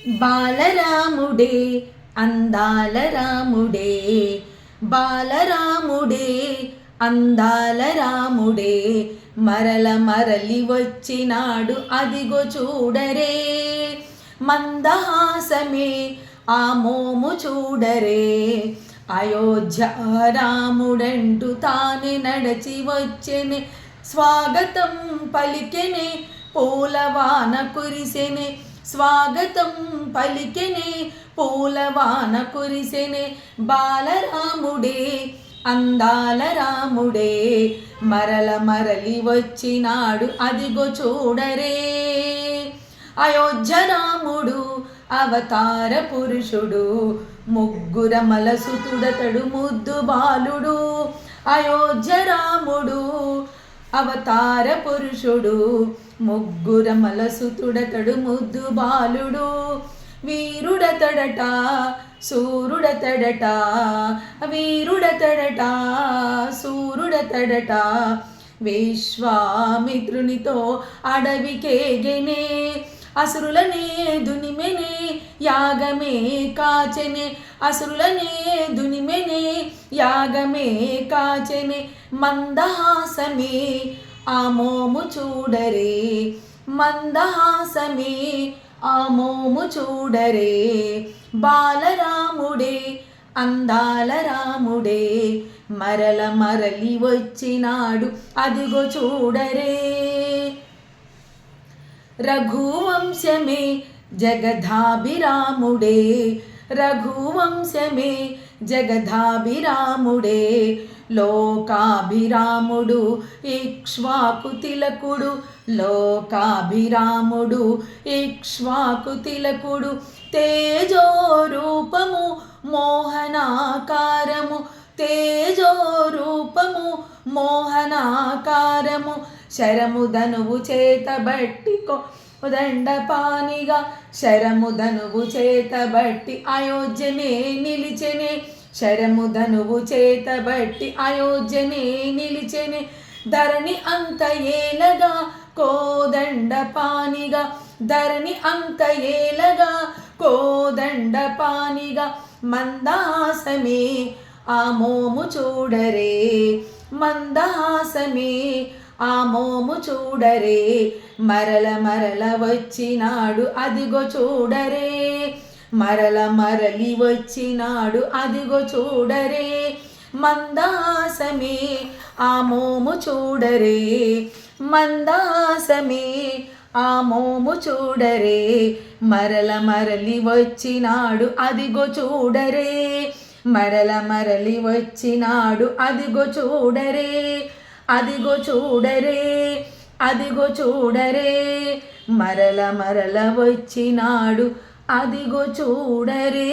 బాలరాముడే అందాల రాముడే, బాలరాముడే అందాల రాముడే, మరలి వచ్చినాడు అదిగో చూడరే, మందహాసమే ఆ మోము చూడరే, అయోధ్య రాముడంటూ తానే నడచి వచ్చెనే, స్వాగతం పలికెనే పూలవాన కురిసెనే, స్వాగతం పలికెనే పూలవాన కురిసెనే, బాలరాముడే అందాల రాముడే, మరలి వచ్చినాడు అదిగో చూడరే, అయోధ్య రాముడు అవతార పురుషుడు, ముగ్గురమల సుతుడతడు ముద్దు బాలుడు, అయోధ్య రాముడు అవతార పురుషుడు, ముగ్గురమల సుతుడతడు ముద్దు బాలుడు, వీరుడతడట సూరుడతడట, వీరుడతడట సూరుడతడట, విశ్వామిత్రునితో అడవికేగెనే, అసురులనే దునిమెనే యాగమే కాచెనే, అసురులనే దునిమెనే యాగమే కాచెనే, మందహాసమే ఆ మోము చూడరే, మందహాసమే ఆ మోము చూడరే, బాలరాముడే అందాల రాముడే, మరలి వచ్చినాడు అదిగో చూడరే, రఘువంశమే జగదాభిరాముడే, రఘువంశమే జగదాభిరాముడే, లోకాభిరాముడు ఇక్ష్వాకు తిలకుడు, లోకాభిరాముడు ఇక్ష్వాకు తిలకుడు, తేజోరూపము మోహనాకారము, తేజోరూపము మోహనాకారము, శరము ధనువు చేతబట్టి దండపానిగా, శరము ధనువు చేతబట్టి అయోధ్యనే నిలిచెనే, శరము ధనువు చేతబట్టి అయోధ్యనే నిలిచెనే, ధరణి అంత ఏలగా కోదండపానిగా, ధరణి అంత ఏలగా కోదండపానిగా, మందహాసమే ఆ మోము చూడరే, మందహాసమే ఆ మోము చూడరే, మరల వచ్చినాడు అదిగో చూడరే, మరలి వచ్చినాడు అదిగో చూడరే, మందహాసమే ఆ మోము చూడరే, మందహాసమే ఆ మోము చూడరే, మరలి వచ్చినాడు అదిగో చూడరే, మరలి వచ్చినాడు అదిగో చూడరే, అదిగో చూడరే, అదిగో చూడరే, మరల వచ్చినాడు అదిగో చూడరే.